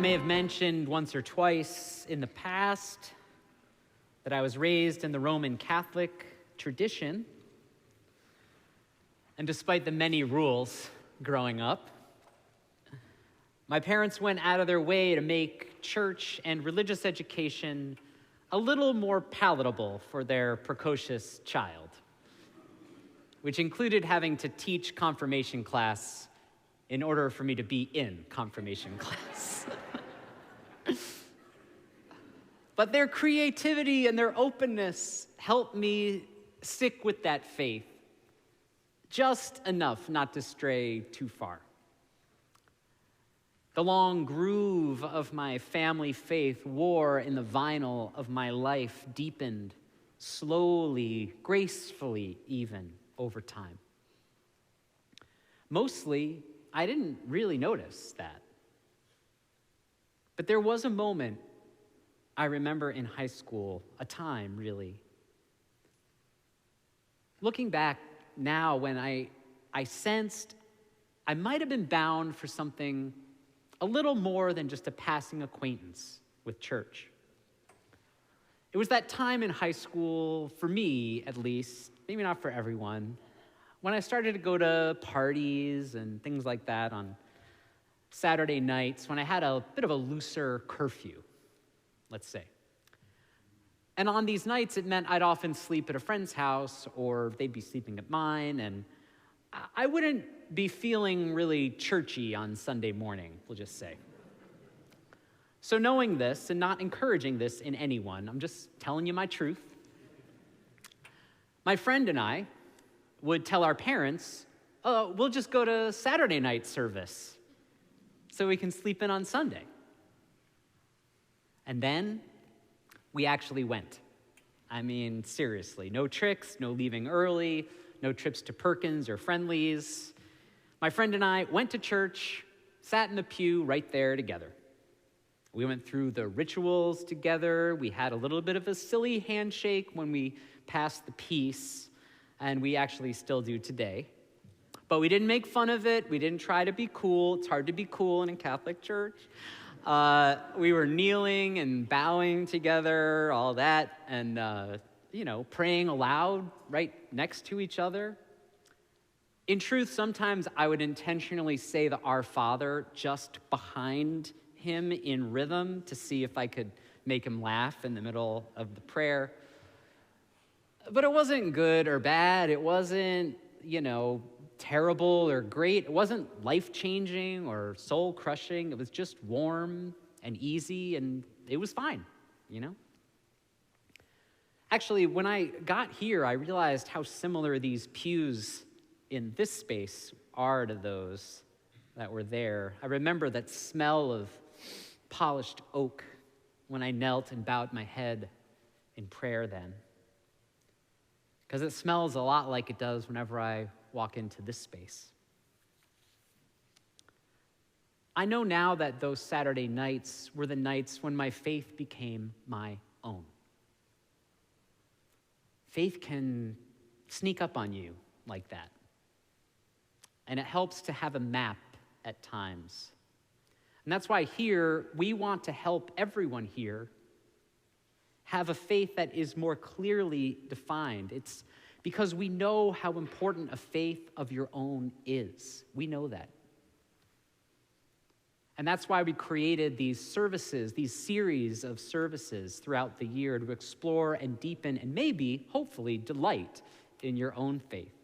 may have mentioned once or twice in the past that I was raised in the Roman Catholic tradition. And despite the many rules growing up, my parents went out of their way to make church and religious education a little more palatable for their precocious child, which included having to teach confirmation class in order for me to be in confirmation class. But their creativity and their openness helped me stick with that faith, just enough not to stray too far. The long groove of my family faith wore in the vinyl of my life deepened, slowly, gracefully even, over time. Mostly, I didn't really notice that. But there was a moment I remember in high school, a time really. Looking back now, when I sensed I might have been bound for something a little more than just a passing acquaintance with church. It was that time in high school, for me at least, maybe not for everyone, when I started to go to parties and things like that on Saturday nights, when I had a bit of a looser curfew, let's say. And on these nights, it meant I'd often sleep at a friend's house, or they'd be sleeping at mine, and I wouldn't be feeling really churchy on Sunday morning, we'll just say. So knowing this and not encouraging this in anyone, I'm just telling you my truth. My friend and I would tell our parents, oh, we'll just go to Saturday night service so we can sleep in on Sunday. And then we actually went. I mean, seriously, no tricks, no leaving early, no trips to Perkins or Friendly's. My friend and I went to church, sat in the pew right there together. We went through the rituals together. We had a little bit of a silly handshake when we passed the peace, and we actually still do today. But we didn't make fun of it. We didn't try to be cool. It's hard to be cool in a Catholic church. We were kneeling and bowing together, all that, and, praying aloud right next to each other. In truth, sometimes I would intentionally say the Our Father just behind him in rhythm to see if I could make him laugh in the middle of the prayer. But it wasn't good or bad. It wasn't, terrible or great. It wasn't life-changing or soul-crushing. It was just warm and easy, and it was fine, Actually, when I got here, I realized how similar these pews in this space are to those that were there. I remember that smell of polished oak when I knelt and bowed my head in prayer then. Because it smells a lot like it does whenever I walk into this space. I know now that those Saturday nights were the nights when my faith became my own. Faith can sneak up on you like that. And it helps to have a map at times. And that's why here, we want to help everyone here have a faith that is more clearly defined. It's because we know how important a faith of your own is. We know that. And that's why we created these services, these series of services throughout the year to explore and deepen and maybe, hopefully, delight in your own faith.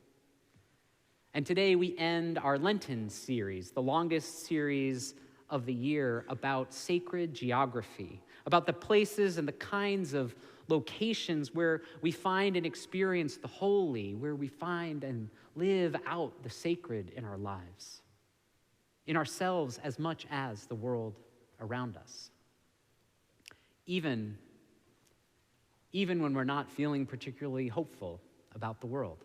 And today we end our Lenten series, the longest series of the year, about sacred geography, about the places and the kinds of locations where we find and experience the holy, where we find and live out the sacred in our lives, in ourselves as much as the world around us. Even when we're not feeling particularly hopeful about the world.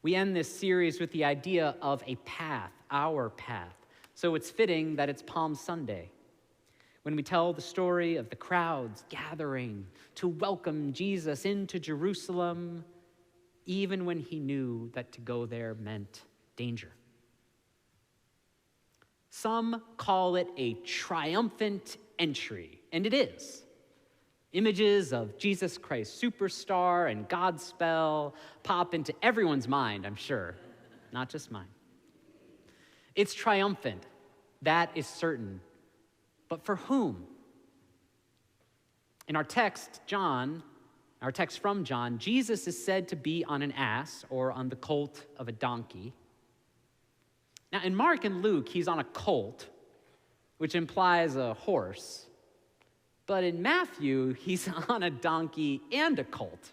We end this series with the idea of a path, our path. So it's fitting that it's Palm Sunday, when we tell the story of the crowds gathering to welcome Jesus into Jerusalem, even when he knew that to go there meant danger. Some call it a triumphant entry, and it is. Images of Jesus Christ Superstar and Godspell pop into everyone's mind, I'm sure, not just mine. It's triumphant, that is certain. But for whom? In our text from John, Jesus is said to be on an ass or on the colt of a donkey. Now, in Mark and Luke, he's on a colt, which implies a horse. But in Matthew, he's on a donkey and a colt,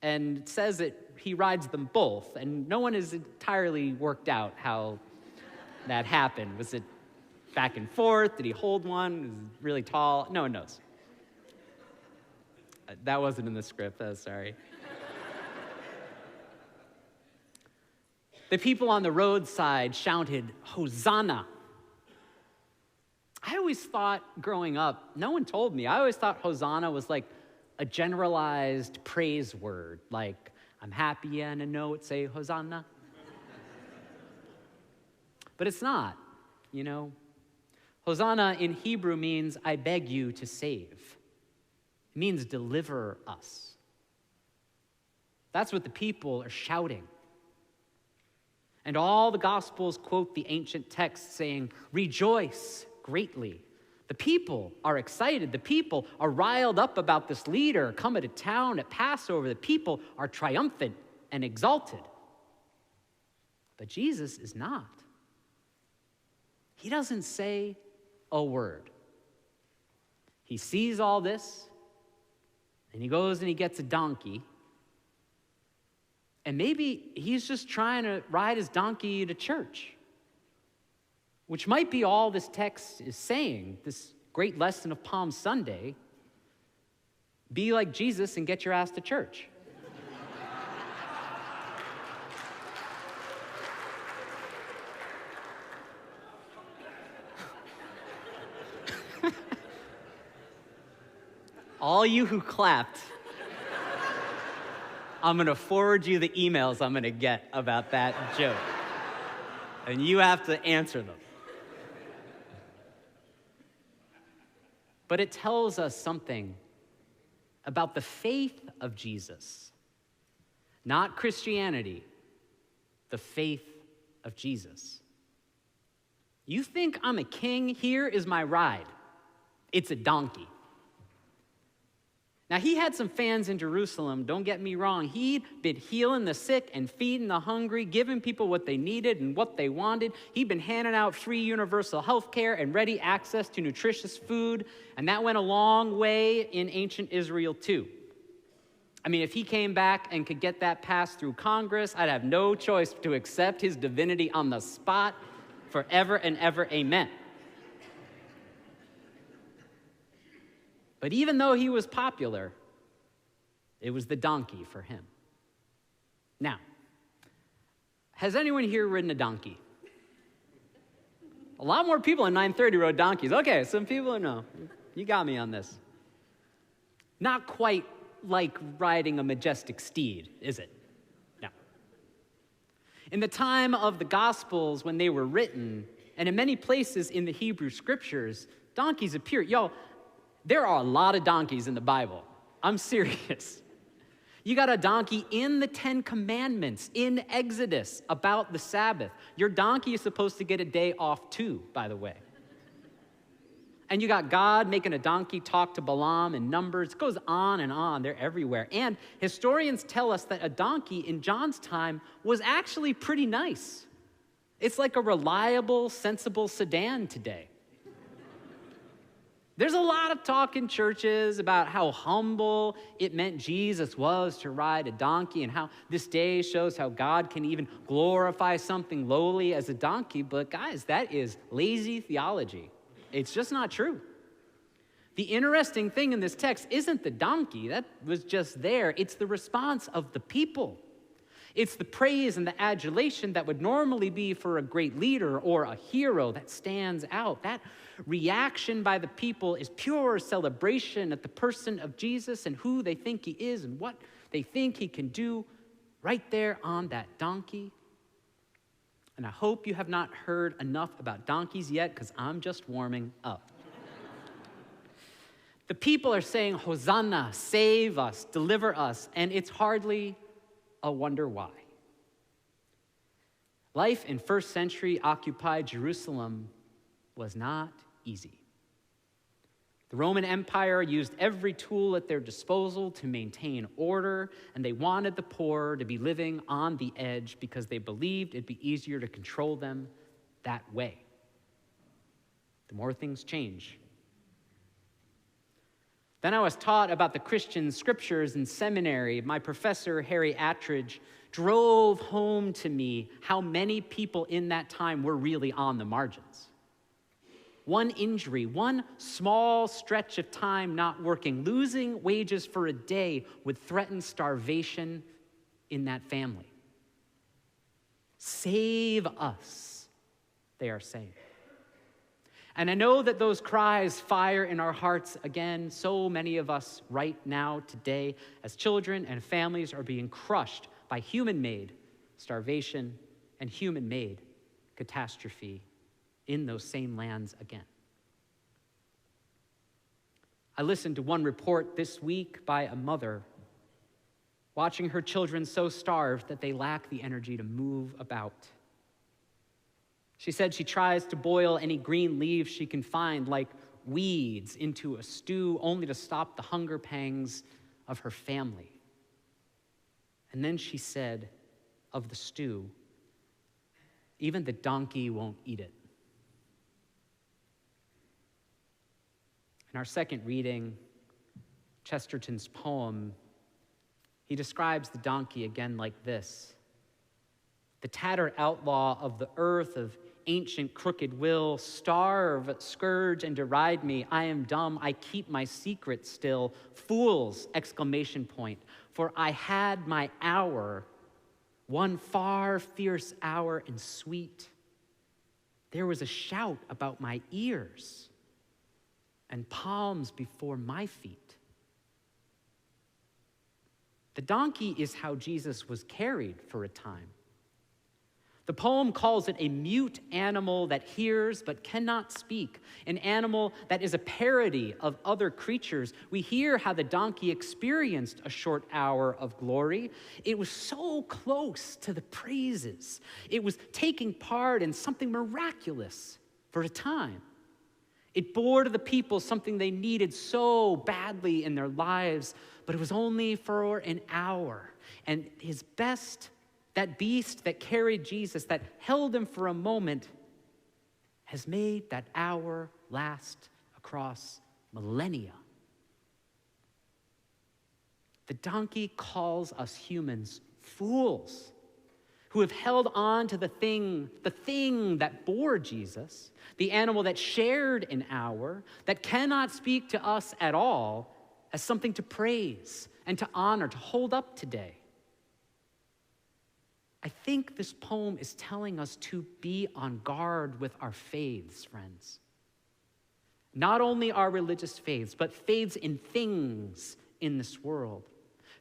and it says that he rides them both, and no one has entirely worked out how that happened. Was it back and forth? Did he hold one? Was it really tall? No one knows. That wasn't in the script, sorry. The people on the roadside shouted, "Hosanna." I always thought growing up, no one told me, I always thought Hosanna was like a generalized praise word, like, I'm happy and I know it, say Hosanna. But it's not, you know. Hosanna in Hebrew means, I beg you to save. It means deliver us. That's what the people are shouting. And all the Gospels quote the ancient text saying, rejoice greatly. The people are excited. The people are riled up about this leader coming to town at Passover. The people are triumphant and exalted. But Jesus is not. He doesn't say a word. He sees all this, and he goes and he gets a donkey. And maybe he's just trying to ride his donkey to church, which might be all this text is saying, this great lesson of Palm Sunday. Be like Jesus and get your ass to church. All you who clapped, I'm going to forward you the emails I'm going to get about that joke. And you have to answer them. But it tells us something about the faith of Jesus. Not Christianity, the faith of Jesus. You think I'm a king? Here is my ride. It's a donkey. Now, he had some fans in Jerusalem, don't get me wrong. He'd been healing the sick and feeding the hungry, giving people what they needed and what they wanted. He'd been handing out free universal health care and ready access to nutritious food, and that went a long way in ancient Israel, too. I mean, if he came back and could get that passed through Congress, I'd have no choice to accept his divinity on the spot forever and ever, amen. But even though he was popular, it was the donkey for him. Now, has anyone here ridden a donkey? A lot more people in 930 rode donkeys. Okay, some people know. You got me on this. Not quite like riding a majestic steed, is it? No. In the time of the Gospels when they were written, and in many places in the Hebrew Scriptures, donkeys appear. There are a lot of donkeys in the Bible. I'm serious. You got a donkey in the 10 Commandments, in Exodus, about the Sabbath. Your donkey is supposed to get a day off too, by the way. And you got God making a donkey talk to Balaam in Numbers. It goes on and on. They're everywhere. And historians tell us that a donkey in John's time was actually pretty nice. It's like a reliable, sensible sedan today. There's a lot of talk in churches about how humble it meant Jesus was to ride a donkey and how this day shows how God can even glorify something lowly as a donkey. But guys, that is lazy theology. It's just not true. The interesting thing in this text isn't the donkey. That was just there. It's the response of the people. It's the praise and the adulation that would normally be for a great leader or a hero that stands out. That reaction by the people is pure celebration at the person of Jesus and who they think he is and what they think he can do right there on that donkey. And I hope you have not heard enough about donkeys yet, because I'm just warming up. The people are saying, Hosanna, save us, deliver us, and it's hardly a wonder why. Life in first century occupied Jerusalem was not easy. The Roman Empire used every tool at their disposal to maintain order, and they wanted the poor to be living on the edge because they believed it'd be easier to control them that way. The more things change. Then I was taught about the Christian scriptures in seminary. My professor, Harry Attridge, drove home to me how many people in that time were really on the margins. One injury, one small stretch of time not working, losing wages for a day would threaten starvation in that family. Save us, they are saying. And I know that those cries fire in our hearts again. So many of us right now, today, as children and families are being crushed by human-made starvation and human-made catastrophe in those same lands again. I listened to one report this week by a mother watching her children so starved that they lack the energy to move about. She said she tries to boil any green leaves she can find, like weeds, into a stew, only to stop the hunger pangs of her family. And then she said of the stew, even the donkey won't eat it. In our second reading, Chesterton's poem, he describes the donkey again like this: the tattered outlaw of the earth, of ancient crooked will, starve, scourge, and deride me. I am dumb, I keep my secret still. Fools, exclamation point, for I had my hour, one far fierce hour and sweet. There was a shout about my ears and palms before my feet. The donkey is how Jesus was carried for a time. The poem calls it a mute animal that hears but cannot speak, an animal that is a parody of other creatures. We hear how the donkey experienced a short hour of glory. It was so close to the praises. It was taking part in something miraculous for a time. It bore to the people something they needed so badly in their lives, but it was only for an hour. And his best, that beast that carried Jesus, that held him for a moment, has made that hour last across millennia. The donkey calls us humans fools who have held on to the thing that bore Jesus, the animal that shared an hour, that cannot speak to us at all, as something to praise and to honor, to hold up today. I think this poem is telling us to be on guard with our faiths, friends. Not only our religious faiths, but faiths in things in this world.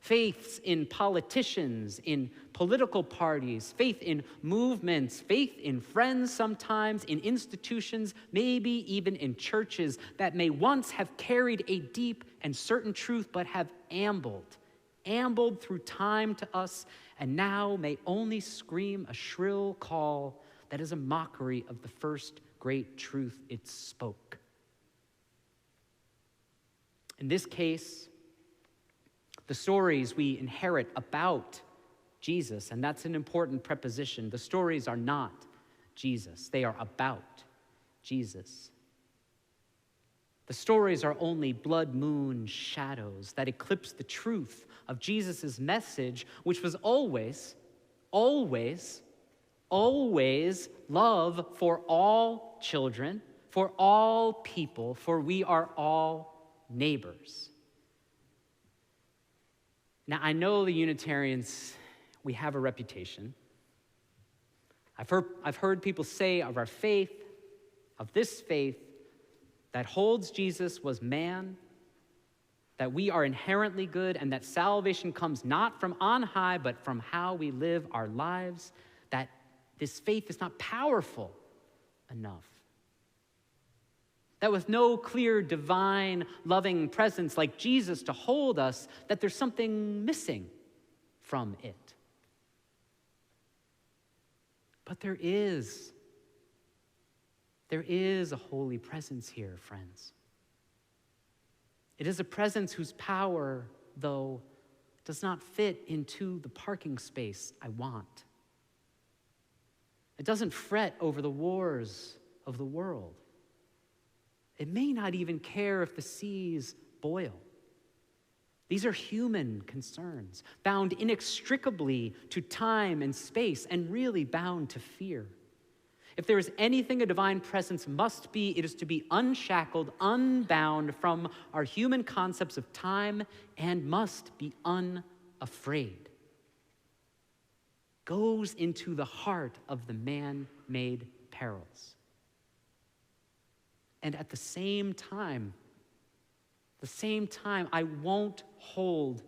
Faiths in politicians, in political parties, faith in movements, faith in friends sometimes, in institutions, maybe even in churches that may once have carried a deep and certain truth, but have ambled through time to us, and now may only scream a shrill call that is a mockery of the first great truth it spoke. In this case, the stories we inherit about Jesus, and that's an important preposition. The stories are not Jesus. They are about Jesus. The stories are only blood moon shadows that eclipse the truth of Jesus' message, which was always, always, always love for all children, for all people, for we are all neighbors. Now, I know the Unitarians, we have a reputation. I've heard people say of our faith, of this faith, that holds Jesus was man, that we are inherently good, and that salvation comes not from on high, but from how we live our lives, that this faith is not powerful enough. That with no clear, divine, loving presence like Jesus to hold us, that there's something missing from it. But there is a holy presence here, friends. It is a presence whose power, though, does not fit into the parking space I want. It doesn't fret over the wars of the world. It may not even care if the seas boil. These are human concerns, bound inextricably to time and space, and really bound to fear. If there is anything a divine presence must be, it is to be unshackled, unbound from our human concepts of time, and must be unafraid. Goes into the heart of the man-made perils. And at the same time, I won't hold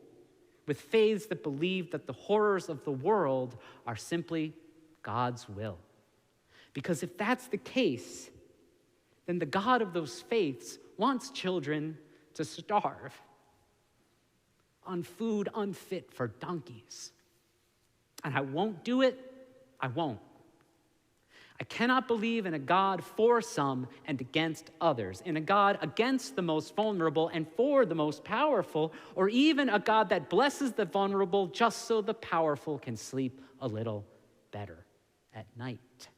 with faiths that believe that the horrors of the world are simply God's will. Because if that's the case, then the God of those faiths wants children to starve on food unfit for donkeys. And I won't do it. I won't. I cannot believe in a God for some and against others, in a God against the most vulnerable and for the most powerful, or even a God that blesses the vulnerable just so the powerful can sleep a little better at night,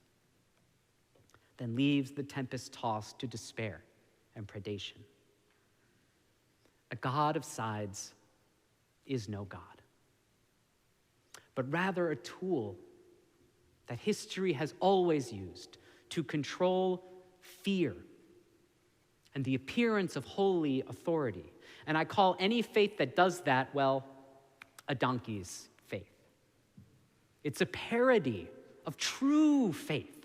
then leaves the tempest tossed to despair and predation. A God of sides is no God, but rather a tool that history has always used to control fear and the appearance of holy authority. And I call any faith that does that, well, a donkey's faith. It's a parody of true faith.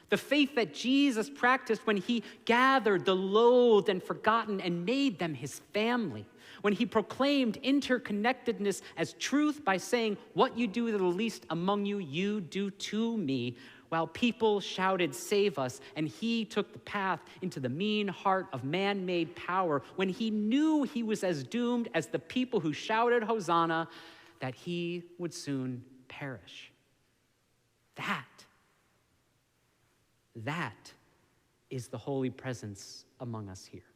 The faith that Jesus practiced when he gathered the loathed and forgotten and made them his family. When he proclaimed interconnectedness as truth by saying, "What you do to the least among you, you do to me," while people shouted, "Save us," and he took the path into the mean heart of man-made power when he knew he was as doomed as the people who shouted, "Hosanna," that he would soon perish. That is the holy presence among us here.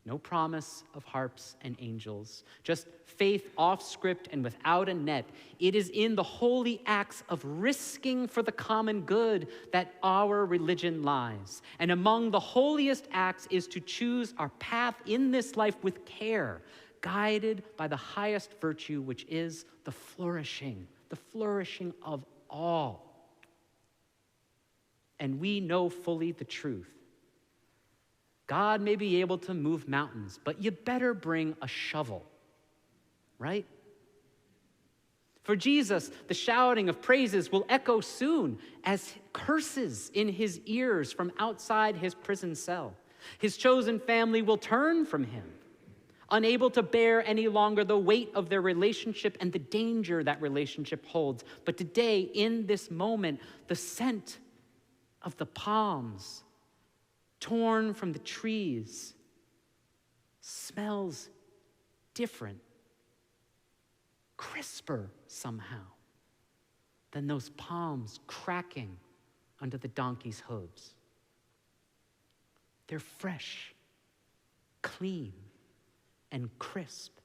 No promise of harps and angels, just faith off script and without a net. It is in the holy acts of risking for the common good that our religion lies. And among the holiest acts is to choose our path in this life with care, guided by the highest virtue, which is the flourishing of all. And we know fully the truth. God may be able to move mountains, but you better bring a shovel, right? For Jesus, the shouting of praises will echo soon as curses in his ears from outside his prison cell. His chosen family will turn from him, unable to bear any longer the weight of their relationship and the danger that relationship holds. But today, in this moment, the scent of the palms torn from the trees smells different, crisper somehow than those palms cracking under the donkey's hooves. They're fresh, clean, and crisp.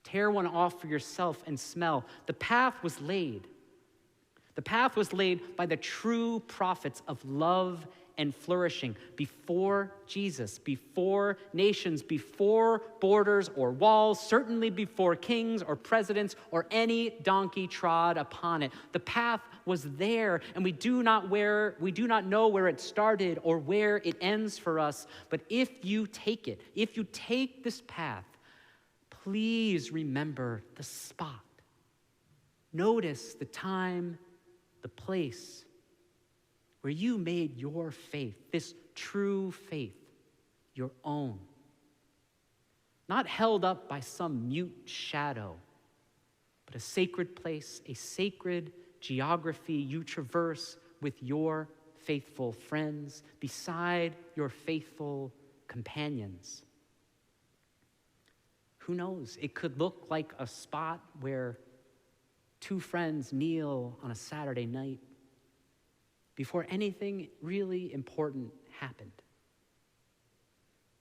Tear one off for yourself and smell. The path was laid. The path was laid by the true prophets of love and flourishing before Jesus, before nations, before borders or walls, certainly before kings or presidents or any donkey trod upon it. The path was there, and we do not know where it started or where it ends for us. But if you take it, if you take this path, please remember the spot. Notice the time, the place where you made your faith, this true faith, your own. Not held up by some mute shadow, but a sacred place, a sacred geography you traverse with your faithful friends, beside your faithful companions. Who knows? It could look like a spot where two friends kneel on a Saturday night before anything really important happened.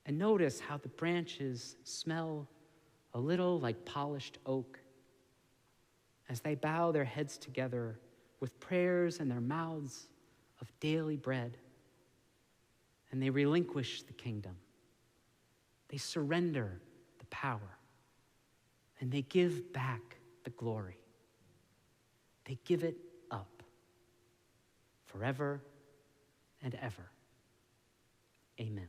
And notice how the branches smell a little like polished oak as they bow their heads together with prayers in their mouths of daily bread. And they relinquish the kingdom. They surrender the power. And they give back the glory. They give it up forever and ever. Amen.